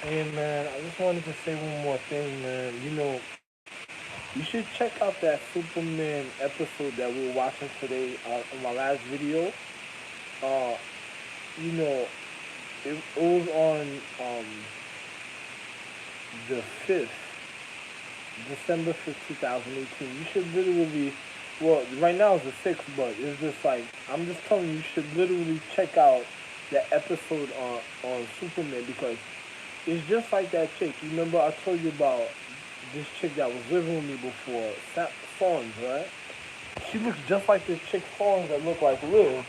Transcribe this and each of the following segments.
Hey man, I just wanted to say one more thing, man. You should check out that Superman episode that we were watching today on my last video. Uh, you know, it was on the 5th, December 5th, 2018. You should literally, well, right now it's the 6th, but it's just like, I'm just telling you, you should literally check out that episode on Superman because it's just like that chick. You remember I told you about this chick that was living with me before, Fawns, right? She looks just like this chick Fawns that look like Liv,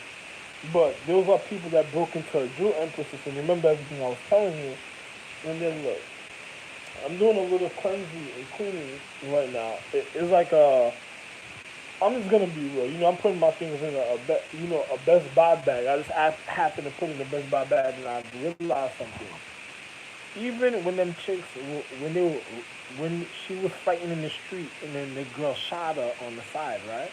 but those are people that broke into a Drew emphasis and remember everything I was telling you. And then look, I'm doing a little cleansing and cleaning right now. It's like I'm just gonna be real. I'm putting my things in a Best Buy bag. I just happen to put in the Best Buy bag, and I realized something. Even when them chicks, when they were, when she was fighting in the street, and then the girl shot her on the side, right?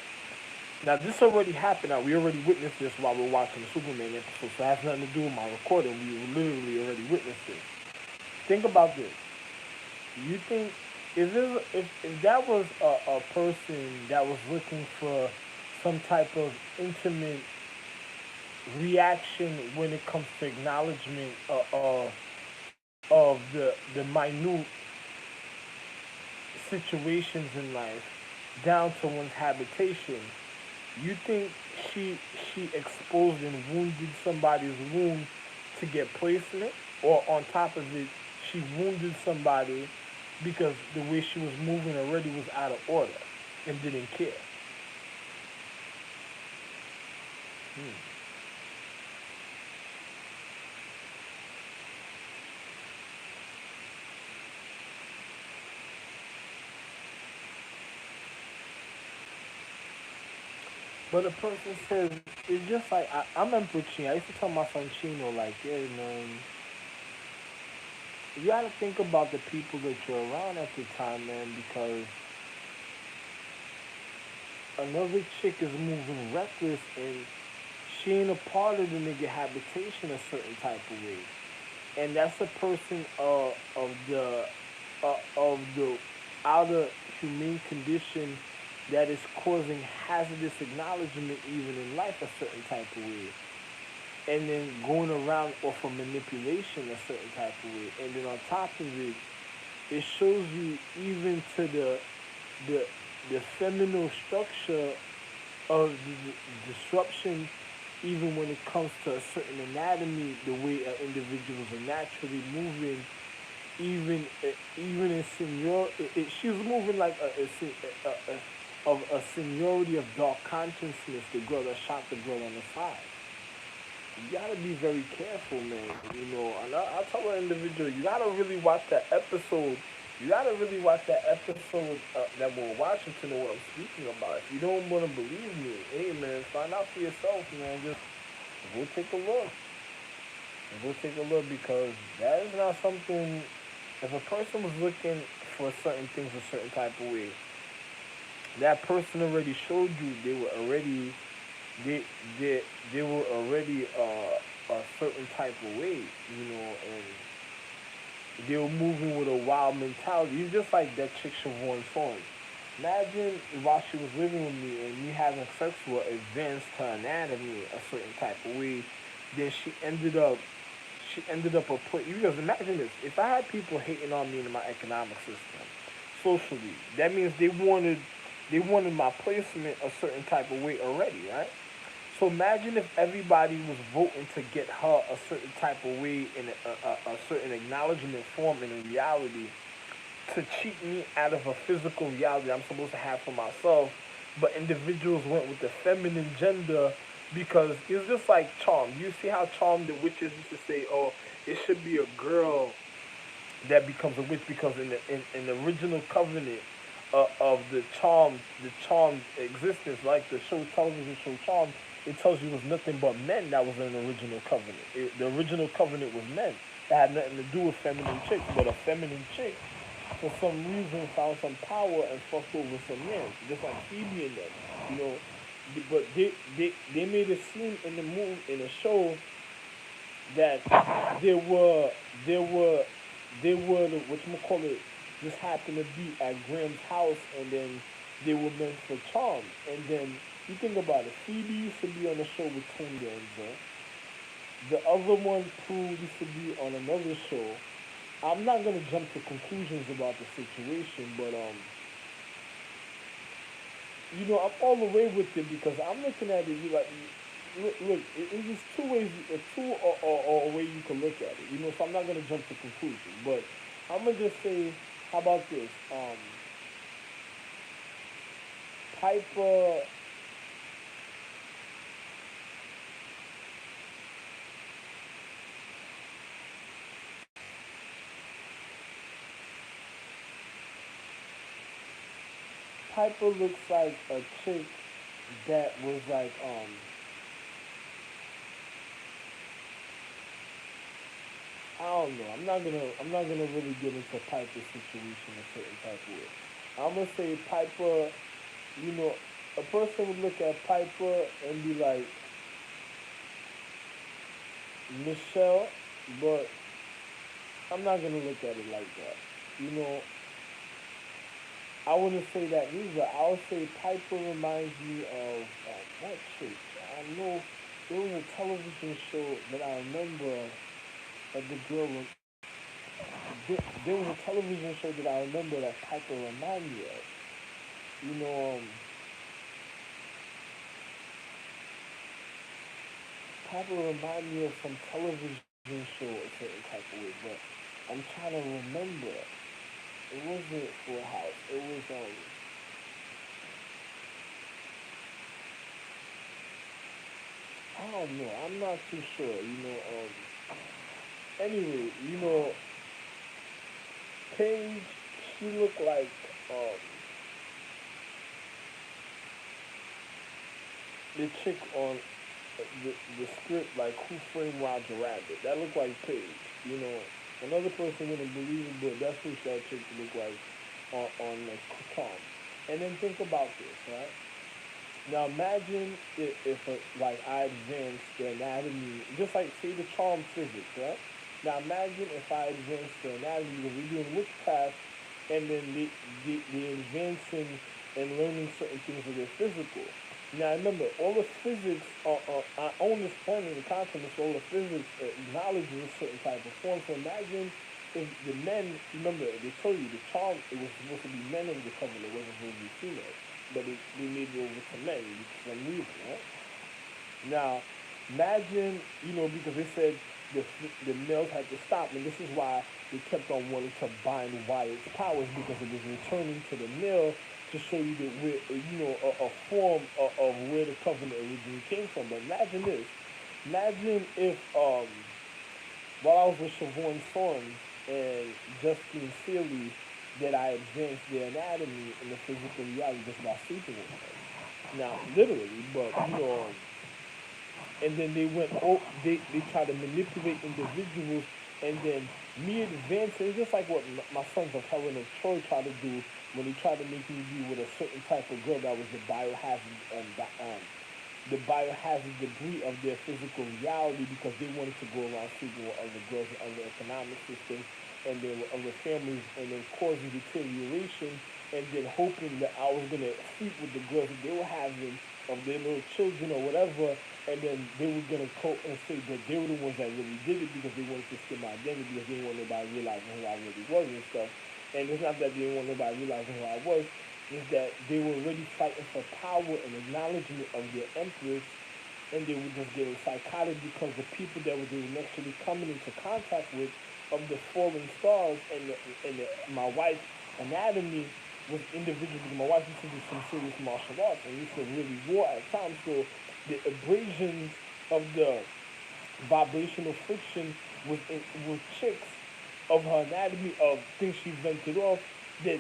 Now this already happened. Now we already witnessed this while we're watching the Superman episode, so it has nothing to do with my recording. We literally already witnessed it. Think about this. You think if that was a person that was looking for some type of intimate reaction when it comes to acknowledgement of the minute situations in life down to one's habitation, you think she she exposed and wounded somebody's wound to get placement, or on top of it, she wounded somebody because the way she was moving already was out of order and didn't care. Hmm. But a person says it's just like I remember Chino. I used to tell my son Chino like, yeah, you gotta think about the people that you're around at the time, man, because another chick is moving reckless and she ain't a part of the nigga habitation a certain type of way. And that's a person of the outer humane condition that is causing hazardous acknowledgement even in life a certain type of way. And then going around off of manipulation a certain type of way. And then on top of it, it shows you even to the the feminine structure of the disruption, even when it comes to a certain anatomy, the way individuals are naturally moving, even in senior, she was moving like of a seniority of dark consciousness. The girl that shot the girl on the side. You gotta be very careful, man. And I tell an individual, you gotta really watch that episode. You gotta really watch that episode that we're watching to know what I'm speaking about. If you don't want to believe me, hey man, find out for yourself, man. Just go take a look. Go take a look because that is not something. If a person was looking for certain things a certain type of way, that person already showed you they they they were already a certain type of way, and they were moving with a wild mentality. It's just like that chick Siobhan Ford. Imagine while she was living with me and me having sex with her advanced her anatomy a certain type of way, then she ended up a put. Because imagine this: if I had people hating on me in my economic system, socially, that means they wanted my placement a certain type of way already, right? So imagine if everybody was voting to get her a certain type of way in a certain acknowledgement form in a reality to cheat me out of a physical reality I'm supposed to have for myself. But individuals went with the feminine gender because it's just like charm. You see how charm the witches used to say, oh, it should be a girl that becomes a witch because in the original covenant of the charmed existence, like the show television show Charmed, it tells you it was nothing but men that was in the original covenant. The original covenant was men. That had nothing to do with feminine chicks, but a feminine chick for some reason found some power and fucked over some men, just like Phoebe and them, you know. But they made a scene in the show that there were there were they would whatchamacallit just happened to be at Graham's house, and then they were meant for charm. And then you think about it, Phoebe used to be on the show with Tony Danza. The other one, Prue, used to be on another show. I'm not gonna jump to conclusions about the situation, but I'm all the way with it because I'm looking at it. You like, look, it's just two ways, or a way you can look at it. So I'm not gonna jump to conclusions, but I'm gonna just say, how about this? Piper, Piper looks like a chick that was like, I don't know. I'm not gonna really get into Piper's situation a certain type of way. I'm gonna say Piper. You know, a person would look at Piper and be like Michelle, but I'm not gonna look at it like that. You know, I wouldn't say that either. I would say Piper reminds me of what chick? I know there was a television show that I remember that the girl. There was a television show that I remember that Piper reminded me of. You know, Piper reminded me of some television show a certain type of way, but I'm trying to remember. It wasn't Full House. It was I don't know. I'm not too sure. Anyway, Paige, she looked like um the chick on the script, like Who Framed Roger Rabbit. That looked like Paige. You know, another person wouldn't believe it, but that's what that chick looked like on like Tom. And then think about this, right? Now imagine like I advanced the anatomy, just like say the charm physics, right? Now imagine if I advanced the anatomy because we're doing witchcraft, and then they advancing and learning certain things of their physical. Now remember, all the physics on this point in the content, all the physics acknowledges a certain type of form. So imagine if the men, remember, they told you the charm, it was supposed to be men in the covenant, it wasn't supposed to be female. But they made it over to men for some reason, right? Now, imagine, because they said the males had to stop, and this is why they kept on wanting to bind wHITe's powers because it was returning to the male to show you that a form of where the covenant originally came from. But imagine this. Imagine if while I was with Siobhan Thorns and Justine Seeley, that I advanced their anatomy in the physical reality just by sleeping with them. Now, literally, but and then they try to manipulate individuals, and then me advancing, it's just like what my sons of Helen of Troy tried to do when they tried to make me be with a certain type of girl that was the biohazard degree of their physical reality because they wanted to go around sleeping with other girls and other economic systems and then with other families and then causing deterioration and then hoping that I was gonna sleep with the girls that they were having of their little children or whatever, and then they were gonna quote and say that they were the ones that really did it because they wanted to steal my identity because they didn't want nobody realizing who I really was and stuff. And it's not that they didn't want nobody realizing who I was, is that they were already fighting for power and acknowledgement of their empress, and they were just getting psychotic because the people that they were actually coming into contact with of the fallen stars my wife's anatomy was individual because my wife used to do some serious martial arts and used to really war at times. So the abrasions of the vibrational friction with chicks of her anatomy of things she vented off that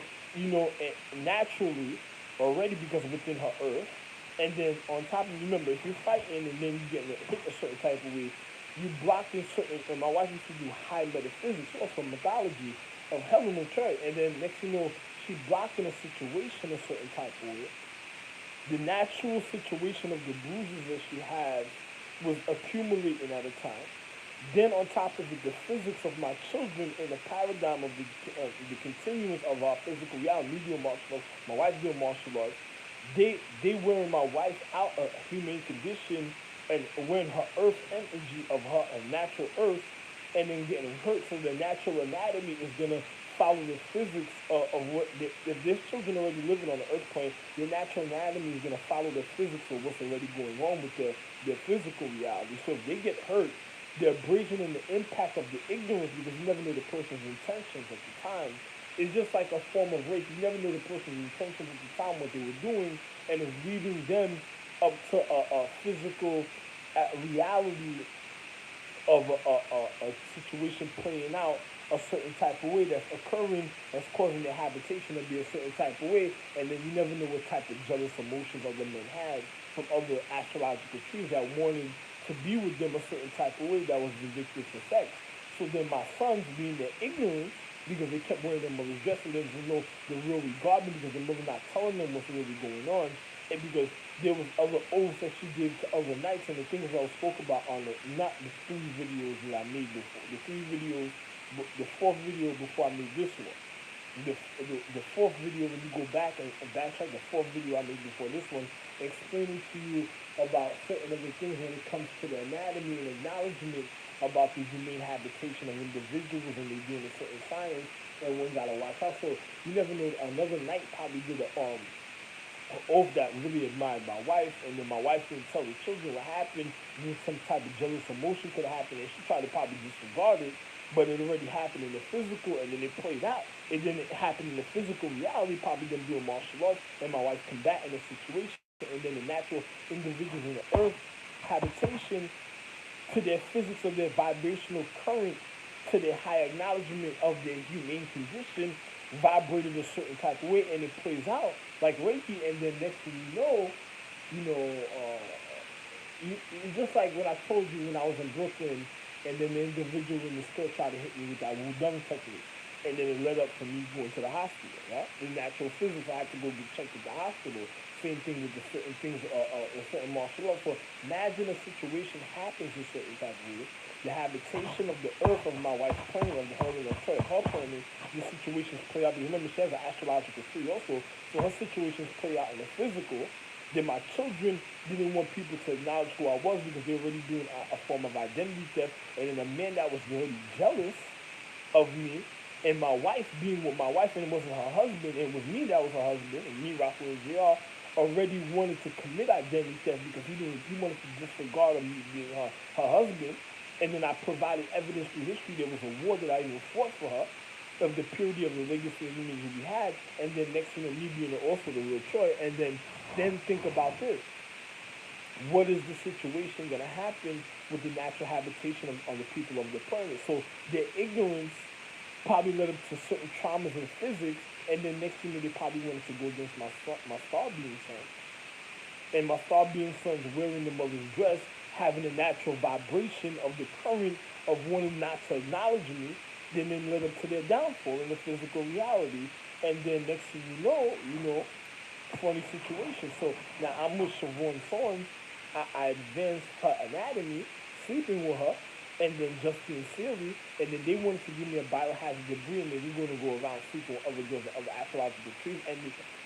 naturally already because within her earth, and then on top of remember if you're fighting and then you get hit a certain type of way, you blocking certain. And my wife used to do high metaphysics, also mythology of heaven and church, and then next you know she blocking a situation a certain type of way. The natural situation of the bruises that she has was accumulating at a time. Then on top of it, the physics of my children in the paradigm of the continuance of our physical reality, me doing martial arts, my wife doing martial arts, they wearing my wife out a humane condition and wearing her earth energy of her natural earth, and then getting hurt. So the natural anatomy is gonna follow the physics of what if there's children already living on the earth plane, your natural anatomy is gonna follow the physics of what's already going on with their physical reality. So if they get hurt, the abrasion and the impact of the ignorance, because you never know the person's intentions at the time. It's just like a form of rape. You never know the person's intentions at the time, what they were doing, and it's leading them up to a physical reality of a situation playing out a certain type of way that's occurring, that's causing their habitation to be a certain type of way, and then you never know what type of jealous emotions other men had from other astrological trees that wanted to be with them a certain type of way that was vindictive for sex. So then my sons, being their ignorance, because they kept wearing their mother's dress and they didn't know the real regard because the mother not telling them what's really going on, and because there was other oaths that she gave to other knights and the things that I spoke about on the not the 3 videos that I made before. The fourth video before I made this one. The fourth video, when you go back and backtrack, the fourth video I made before this one, explaining to you about certain other things when it comes to the anatomy and acknowledgement about the humane habitation of individuals and they doing a certain science, and one gotta watch out. So you never know, another knight probably did an oath that really admired my wife, and then my wife didn't tell the children what happened. Then some type of jealous emotion could have happened, and she tried to probably disregard it, but it already happened in the physical, and then it played out. And then it happened in the physical reality, probably them doing martial arts, and my wife combating the situation, and then the natural individuals in the earth habitation to their physics of their vibrational current, to their high acknowledgement of their humane condition, vibrated a certain type of way, and it plays out like Reiki. And then next thing you know, it's just like what I told you when I was in Brooklyn, and then the individual in the store tried to hit me with that Wudang technique. And then it led up to me going to the hospital, right? In natural physics, I had to go get checked at the hospital. Same thing with the certain things, certain martial arts. So imagine a situation happens in certain type of way. The habitation of the earth of my wife's planet, of the her and her planet, the situations play out. Remember, she has an astrological tree also, so her situations play out in the physical. Then my children didn't want people to acknowledge who I was because they were already doing a form of identity theft. And then a man that was already jealous of me, and my wife being with my wife, and it wasn't her husband, it was me that was her husband, and me, Rocco and JR, already wanted to commit identity theft because he wanted to disregard me being her husband. And then I provided evidence through history. There was a war that I even fought for her, of the purity of the legacy and lineage we had, and then next thing, me being also the real Troy. And then think about this: what is the situation going to happen with the natural habitation of the people of the planet? So their ignorance probably led up to certain traumas in physics, and then next thing they probably wanted to go against my star being son. And my star being son's wearing the mother's dress, having a natural vibration of the current of wanting not to acknowledge me, then it led up to their downfall in the physical reality. And then next thing you know, funny situation. So now I'm with Siobhan Thorns. I advanced her anatomy, sleeping with her, and then Justine Sealy, and then they wanted to give me a biohazard debris, and then we're going to go around sleeping with other girls and other astrological trees, and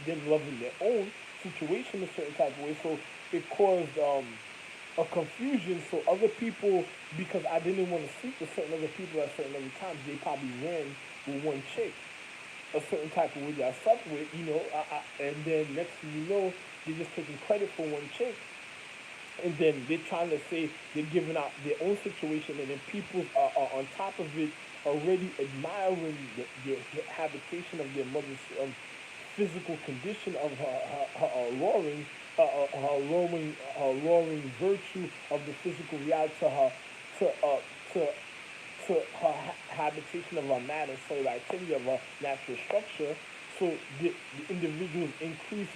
them loving their own situation a certain type of way. So it caused a confusion. So other people, because I didn't want to sleep with certain other people at certain other times, they probably ran with one chick a certain type of way that I slept with, and then next thing you know, they're just taking credit for one chick. And then they're trying to say they're giving out their own situation, and then people are on top of it already admiring the habitation of their mother's physical condition of her alluring, alluring virtue of the physical reality to her habitation of her matter, so the activity of her natural structure. So the individual's increased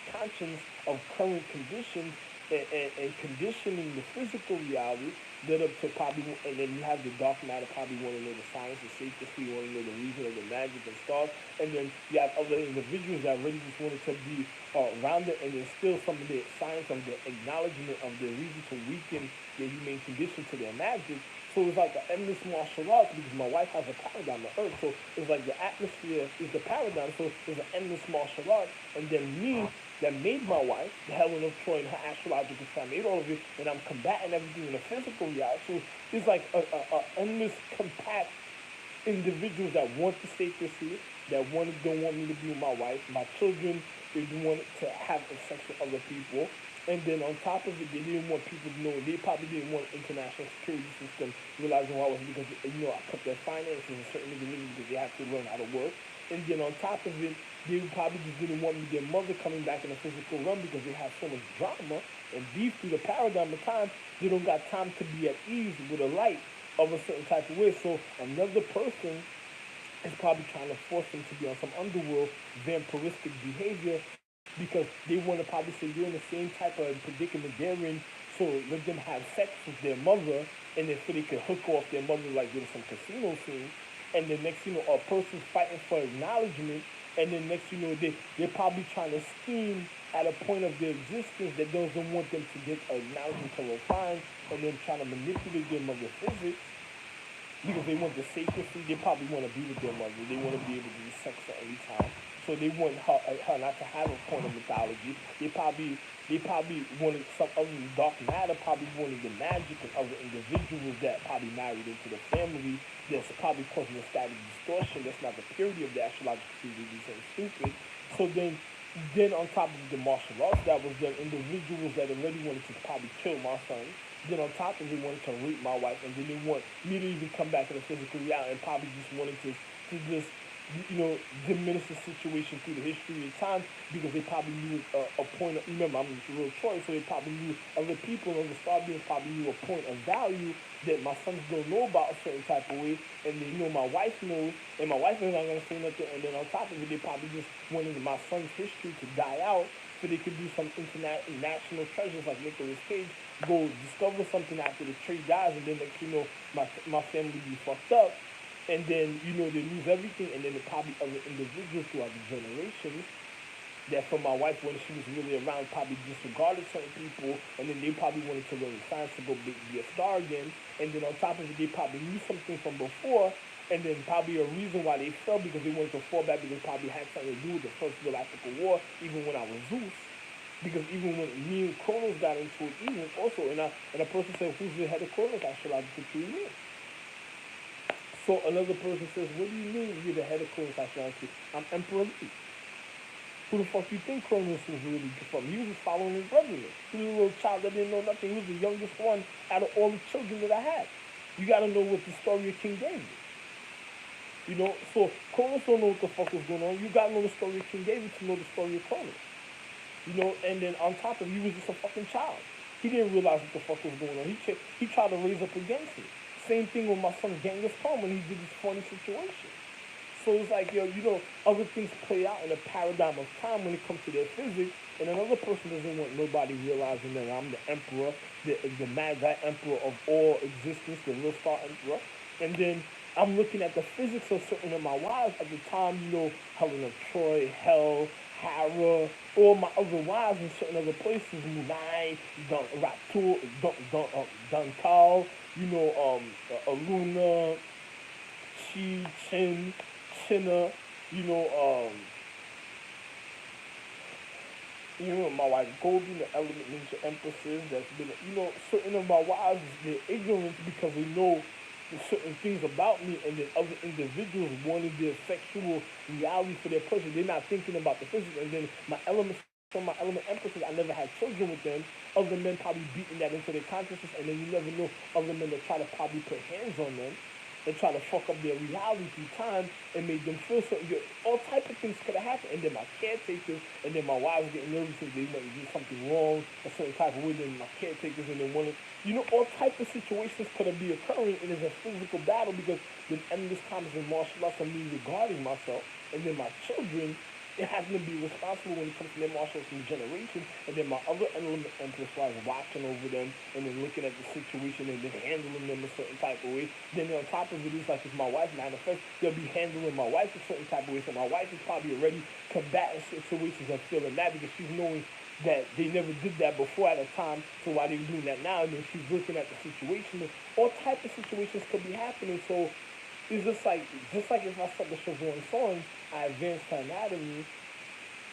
conscience of current conditions and conditioning the physical reality led up to probably, and then you have the dark matter probably want to know the science, the secrecy, want to know the reason of the magic and stars, and then you have other individuals that really just wanted to be around it, and there's still some of the science of the acknowledgement of the reason to weaken their humane condition to their magic. So it's like an endless martial arts because my wife has a paradigm of earth. So it's like the atmosphere is the paradigm. So it's an endless martial arts. And then me that made my wife, the Helen of Troy and her astrological sign, made all of it, and I'm combating everything in the physical reality. So it's like a endless compact individuals that want the secrecy, that don't want me to be with my wife, my children, they want to have sex with other people. And then on top of it, they didn't want people to know. They probably didn't want international security system realizing why it was because I cut their finances in certain individuals because they have to learn how to work. And then on top of it, they probably just didn't want me, their mother coming back in the physical realm because they have so much drama and beef through the paradigm of time. They don't got time to be at ease with a light of a certain type of way. So another person is probably trying to force them to be on some underworld vampiristic behavior because they want to probably say you're in the same type of predicament they're in. So let them have sex with their mother, and then so they can hook off their mother like there's some casino scene. And then next a person's fighting for acknowledgement, and then next they're probably trying to scheme at a point of their existence that doesn't want them to get acknowledgement to refine, and then trying to manipulate their mother physics because they want the secrecy. They probably want to be with their mother. They want to be able to do sex at any time. So they want her not to have a point of mythology. They probably wanted some other dark matter. Probably wanted the magic and other individuals that probably married into the family. That's probably causing a static distortion. That's not the purity of the astrological theory. So stupid. So then on top of the martial arts that was done, individuals that already wanted to probably kill my sons. Then on top of it, wanted to rape my wife, and then they want me to even come back in the physical reality, and probably just wanted to just diminish the situation through the history of time because they probably knew a point of, remember, I'm a real choice, so they probably knew other people, other star beings probably knew a point of value that my sons don't know about a certain type of way, and they know my wife knows, and my wife is not going to say nothing, and then on top of it, they probably just wanted my son's history to die out so they could do some international treasures like Nicolas Cage, go discover something after the tree dies, and then my family be fucked up, and then they lose everything, and then there probably other individuals throughout the generations that from my wife when she was really around probably disregarded certain people, and then they probably wanted to learn science to go be a star again, and then on top of it they probably knew something from before, and then probably a reason why they fell because they wanted to fall back because they probably had something to do with the First Galactic War, even when I was Zeus. Because even when me and Kronos got into it, even also, and a person said, "Who's the head of Kronos astrological tree?" So another person says, "What do you mean you're the head of Kronos astrology?" I'm Emperor Lee. Who the fuck you think Kronos was really from? He was just following his brother. He was a little child that didn't know nothing. He was the youngest one out of all the children that I had. You gotta know what the story of King David. So Kronos don't know what the fuck is going on. You gotta know the story of King David to know the story of Kronos. And then on top of it, he was just a fucking child. He didn't realize what the fuck was going on. He tried to raise up against it. Same thing with my son Genghis Khan when he did this funny situation. So it's like, other things play out in a paradigm of time when it comes to their physics, and another person doesn't want nobody realizing that I'm the emperor, the magi emperor of all existence, the real star emperor. And then I'm looking at the physics of certain of my wives at the time, Helen of Troy, Hell, Hera, all my other wives in certain other places, Munai, Ratu, Dantal, Aluna, Chi, Chin, China, you know, um, my wife Golden, the element ninja empresses that's been, certain of my wives, they're ignorant because they know certain things about me, and then other individuals wanting their sexual reality for their pleasure. They're not thinking about the physical, and then my element empresses, I never had children with them. Other men probably beating that into their consciousness, and then you never know other men that try to probably put hands on them and try to fuck up their reality through time and make them feel so. All type of things could have happened, and then my caretakers, and then my wives getting nervous if they want to do something wrong, a certain type of way. Then my caretakers and then wanting, all type of situations could have be occurring, and it's a physical battle because the endless times in martial arts of me regarding myself, and then my children. It has to be responsible when it comes to their martial arts from generation, and then my other element empress was watching over them and then looking at the situation and then handling them a certain type of way. Then on top of it, it's like if my wife manifests, they'll be handling my wife a certain type of way. So my wife is probably already combating situations and feeling that because she's knowing that they never did that before at a time, so why they doing that now? And then she's looking at the situation, and all type of situations could be happening. So it's just like if I said the Siobhan songs, I advanced her anatomy,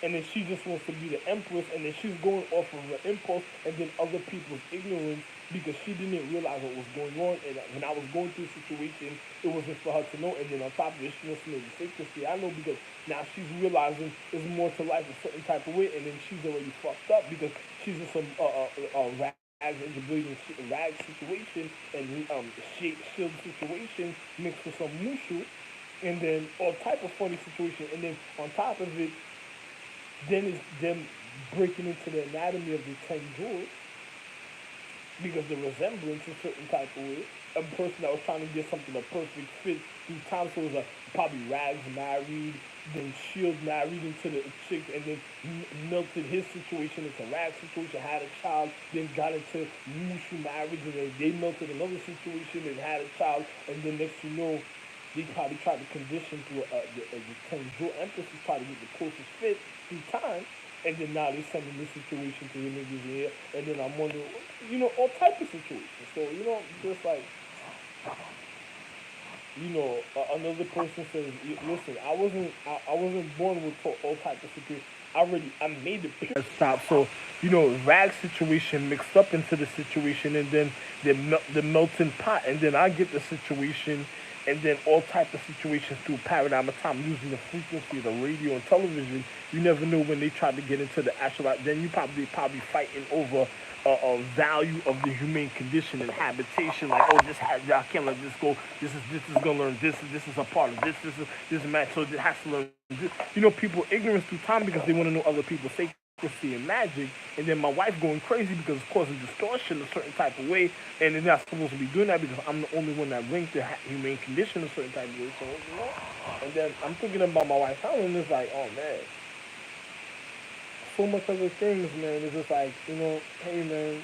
and then she just wants to be the empress, and then she's going off of her impulse, and then other people's ignorance because she didn't realize what was going on. And when I was going through a situation, it wasn't for her to know. And then on top of it, she wants to know the secrecy. I know because now she's realizing there's more to life a certain type of way, and then she's already fucked up because she's in some rags integrating rag situation and shield situation mixed with some mushu, and then all type of funny situation, and then on top of it, then it's them breaking into the anatomy of the 10 jewels because the resemblance is a certain type of way. A person that was trying to get something a perfect fit through time, so it was probably Rags married, then Shield married into the chick, and then melted his situation into Rags situation, had a child, then got into Mushu marriage, and then they melted another situation and had a child, and then next you know, they probably tried to condition through the 10 jewel Empress to try to get the closest fit through time. And then now they're sending this situation to the niggas here, and then I'm wondering, all type of situations. So, just like, another person says, listen, I wasn't born with all type of situations. I made the pure stop. So, rag situation mixed up into the situation, and then the melting pot, and then I get the situation, and then all type of situations through paradigm of time using the frequency of the radio and television. You never know when they try to get into the actual. Then you probably fighting over value of the humane condition and habitation. Like, oh, I can't let this go. This is gonna learn this. This is a part of this match. So it has to learn this. People ignorance through time because they want to know other people's sacred and magic, and then my wife going crazy because it's causing distortion a certain type of way, and they're not supposed to be doing that because I'm the only one that linked the humane condition a certain type of way. So, and then I'm thinking about my wife and it's like, oh man, so much other things, man. It's just like, hey man,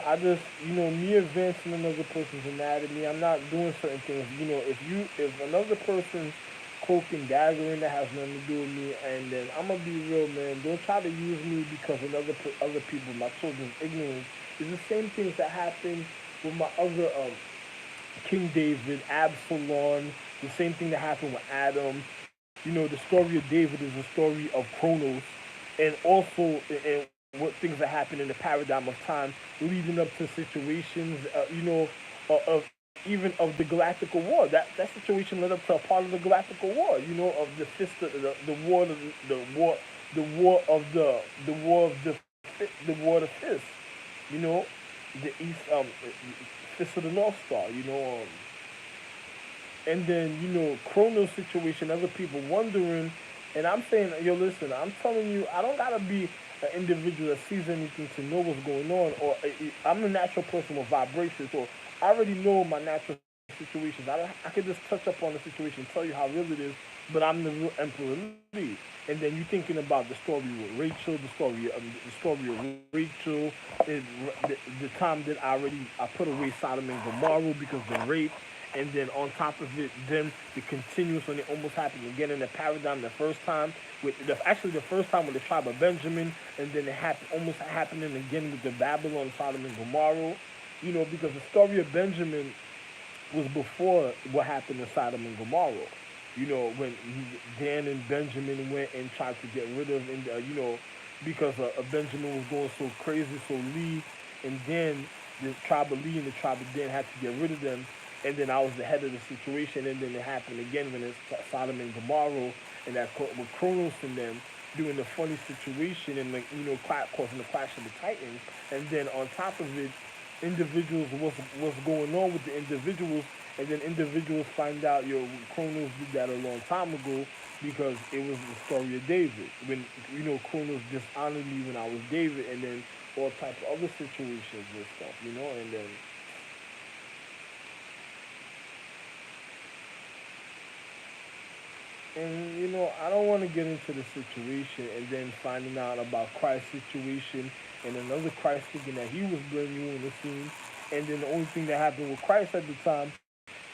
I just, me advancing another person's anatomy, I'm not doing certain things. If another person's cloak and dagger and that has nothing to do with me, and then I'm gonna be real, man. Don't try to use me because of other people, my children's ignorance. It's the same things that happened with my other King David, Absalom. The same thing that happened with Adam. The story of David is a story of Chronos, and also and what things that happen in the paradigm of time, leading up to situations, of even of the Galactical War. That situation led up to a part of the Galactical War. Of the fist, the war, the war of the fist. You know, the East, fist of the North Star. And then Chrono's situation, other people wondering, and I'm saying, yo, listen, I'm telling you, I don't gotta be an individual that sees anything to know what's going on, or I'm a natural person with vibrations, or I already know my natural situations. I could just touch up on the situation, tell you how real it is, but I'm the real Emperor Lee. And then you thinking about the story with Rachel, the story of Rachel, and the time that I put away Sodom and Gomorrah because of the rape, and then on top of it, then the continuous when it almost happened again in the paradigm the first time the first time with the tribe of Benjamin, and then it happened almost happening again with the Babylon, Sodom and Gomorrah. Because the story of Benjamin was before what happened in Sodom and Gomorrah. When Dan and Benjamin went and tried to get rid of, and because Benjamin was going so crazy, so Lee and Dan, the tribe of Lee and the tribe of Dan had to get rid of them, and then I was the head of the situation, and then it happened again when it's Sodom and Gomorrah, and that with Kronos and them doing the funny situation and causing the clash of the Titans, and then on top of it, individuals what's going on with the individuals, and then individuals find out Kronos did that a long time ago because it was the story of David when Kronos dishonored me when I was David, and then all types of other situations and stuff, and then and I don't want to get into the situation and then finding out about Christ's situation and another Christ thinking that he was brand new on the scene, and then the only thing that happened with Christ at the time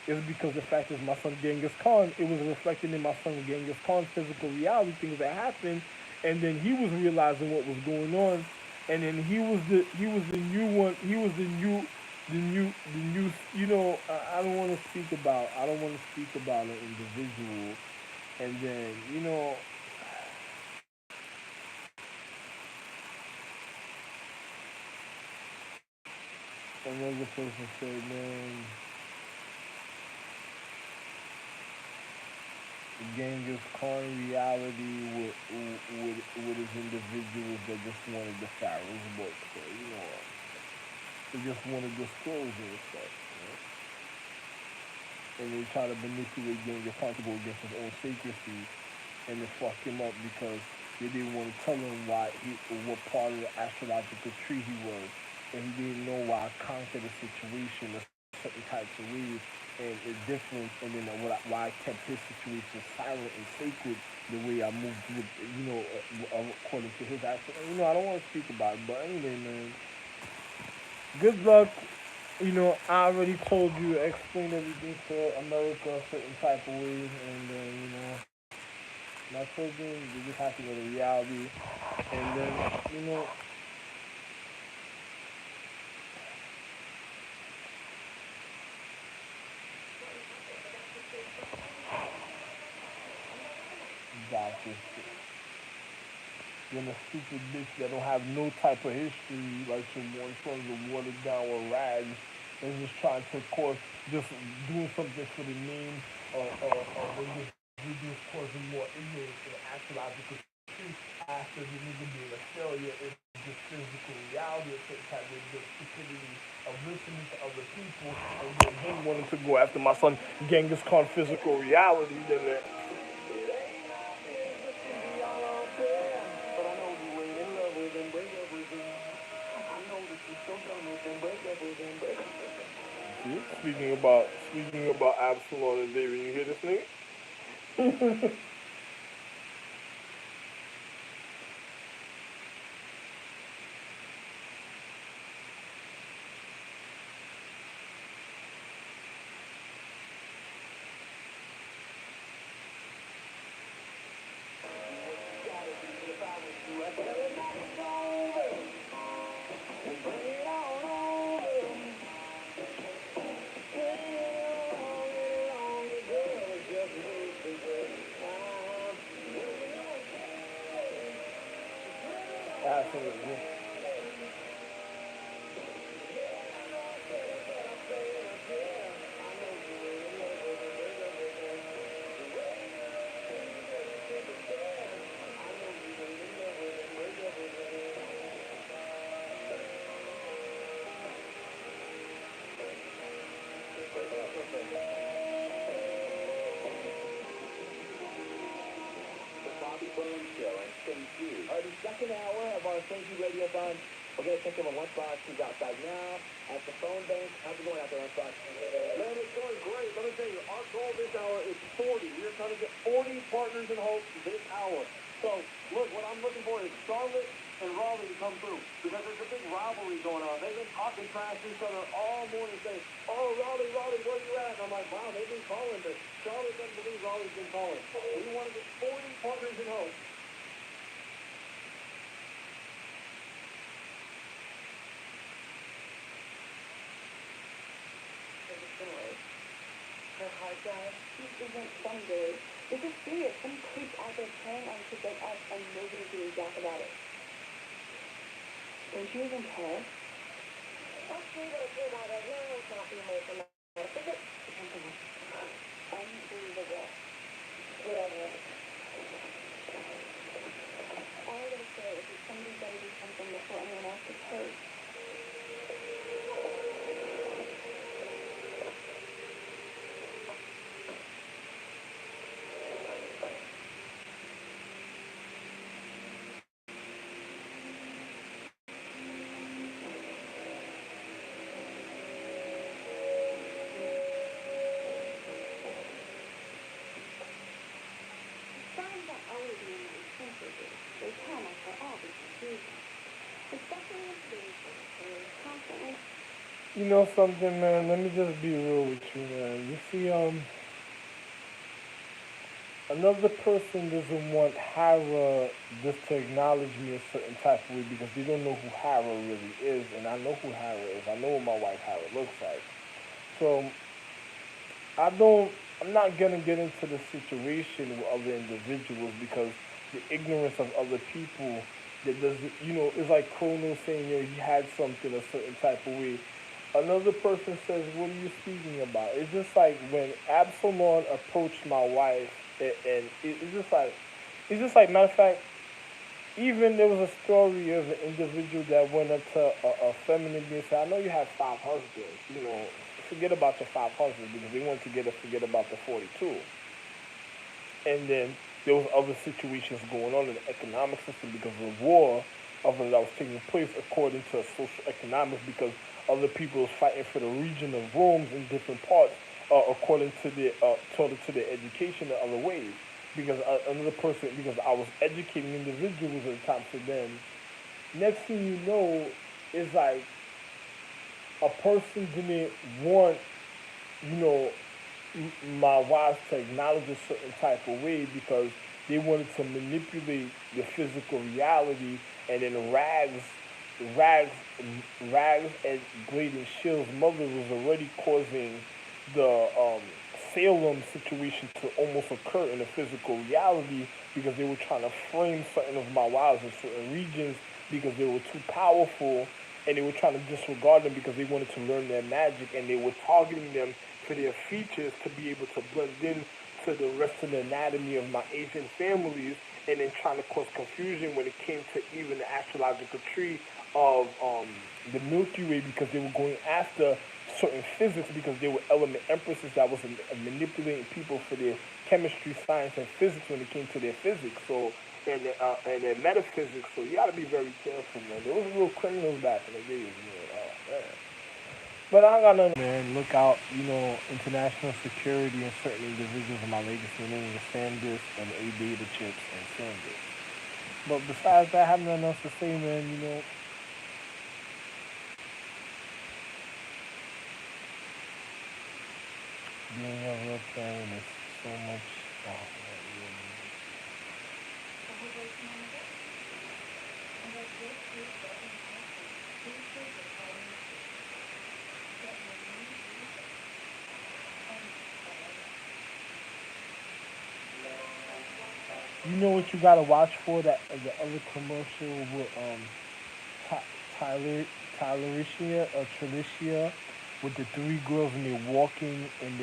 is because the fact is my son Genghis Khan, it was reflecting in my son Genghis Khan's physical reality, things that happened, and then he was realizing what was going on, and then he was the new one. He was the new. I don't want to speak about. I don't want to speak about an individual, and then another person said, man, Genghis Khan reality with his individuals that just wanted the Pharaoh's book. So, they just wanted disclosure and stuff. And they try to manipulate Genghis Khan to go against his own secrecy and then fuck him up because they didn't want to tell him what part of the astrological tree he was. And he didn't know why I conquered a situation a certain types of ways and it's different, and then why I kept his situation silent and sacred the way I moved with, according to his action. I don't want to speak about it, but anyway, man, good luck. I already told you, explain everything to America a certain type of way, and then, my children, they just have to go to reality, and then, gotcha. Then a stupid bitch that don't have no type of history, like someone from the watered down with rags, and just trying to cause, just doing something for the name, or just causing more ignorance in the astrological truth after the nigga being a failure in just physical reality, or certain type of the stupidity of listening to other people, and then him wanting to go after my son Genghis Khan physical reality, then see, speaking about Absalom and David, you hear this nigga? Absolutely. The second hour of our Thank You Radiothon. We're going to take him a lunchbox. He's outside now at the phone bank. How's it going out there, lunchbox? Man, it's going great. Let me tell you, our goal this hour is 40. We're trying to get 40 partners in hopes this hour. So, look, what I'm looking for is Charlotte and Raleigh to come through because there's a big rivalry going on. They've been talking trash to each other all morning saying, oh, Raleigh, where are you at? And I'm like, wow, they've been calling, but Charlotte doesn't believe Raleigh's been calling. We want to get 40 partners in hopes. Her hard drive. This isn't some day. This is serious. Some creeps out there preying on kids like us and nobody's doing jack about it. When she was in Paris, what's she gonna do about her hearing copy away from her? Is it unbelievable? Whatever. All I gotta say is that somebody's gotta do something before anyone else gets hurt. You know something, man? Let me just be real with you, man. You see, another person doesn't want Hera just to acknowledge me a certain type of way because they don't know who Hera really is, and I know who Hera is. I know what my wife Hera looks like. So I don't. I'm not gonna get into the situation with other individuals because the ignorance of other people that doesn't, it's like Chrono saying, he had something a certain type of way. Another person says, "What are you speaking about?" It's just like when Absalom approached my wife, and it's just like, matter of fact, even there was a story of an individual that went up to a feminine being and said, "I know you have five husbands. Forget about your five husbands because they want to forget about the 42." And then there was other situations going on in the economic system because of the war of that was taking place according to social economics because other people was fighting for the region of Rome in different parts according to their education in other ways. Because another person, because I was educating individuals at the time. So then, next thing you know, it's like a person didn't want, you know, my wives to acknowledge a certain type of way because they wanted to manipulate the physical reality, and then rags, rags, and Blade and Shield's mother was already causing the Salem situation to almost occur in the physical reality because they were trying to frame certain of my wives in certain regions because they were too powerful, and they were trying to disregard them because they wanted to learn their magic, and they were targeting them for their features to be able to blend in to the rest of the anatomy of my Asian families, and then trying to cause confusion when it came to even the astrological tree of the Milky Way because they were going after certain physics because they were element empresses that was manipulating people for their chemistry, science, and physics when it came to their physics. So and their metaphysics. So you got to be very careful, man. There was real criminals back in the days, man. Oh man. But I got nothing, man. Look out, international security and certain individuals in my legacy, namely the Sanders and A Data Chips and Sanders. But besides that, I have nothing else to say, man. Being a real parent is so much. Oh, man, you know what you gotta watch for that the other commercial with Ty- Tyler Tylericia or Trelicia with the three girls and they're walking in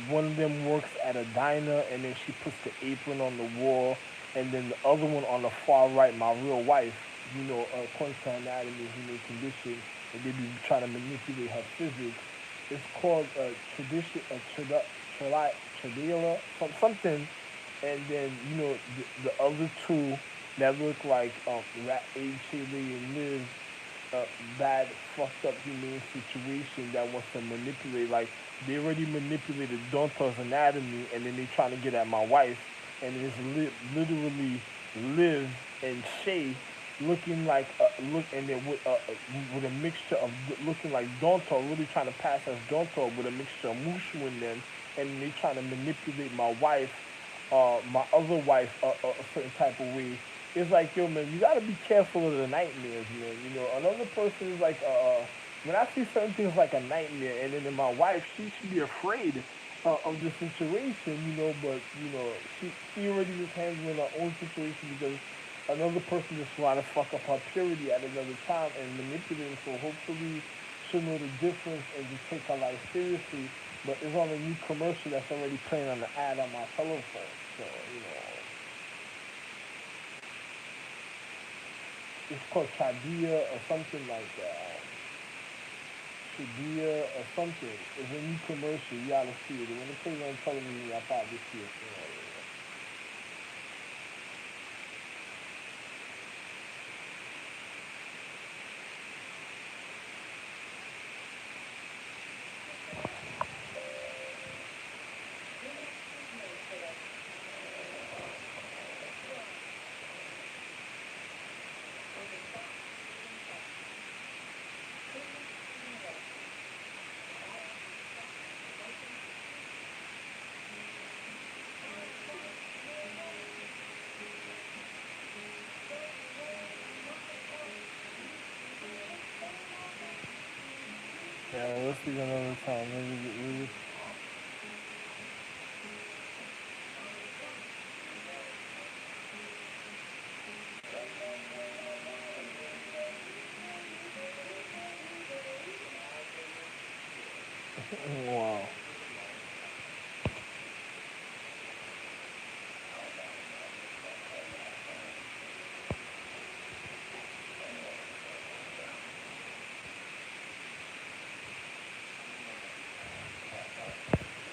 one of them works at a diner and then she puts the apron on the wall, and then the other one on the far right, my real wife, according to her anatomy, human condition, and they be trying to manipulate her physics. It's called tradition, tradila, something, and then the other two that look like Rat A, Chile, and Liz, uh, bad, fucked up humane situation that wants to manipulate. Like they already manipulated Donta's anatomy, and then they trying to get at my wife, and it's literally Liv and Shay looking like and then with a mixture of looking like Donta, really trying to pass as Donta with a mixture of Mushu in them, and they trying to manipulate my wife, my other wife, a certain type of way. It's like, yo, man, you gotta be careful of the nightmares, man. Another person is like, when I see certain things like a nightmare, and then my wife, she should be afraid of the situation, but, she already just handling her own situation because another person just want to fuck up her purity at another time and manipulate. So hopefully she'll know the difference and just take her life seriously. But it's on a new commercial that's already playing on the ad on my telephone. So, it's called Chadia or something like that. Shadia or something. It's a new commercial. You gotta see it. When it plays on television, I probably see it. see another time. Maybe. Wow.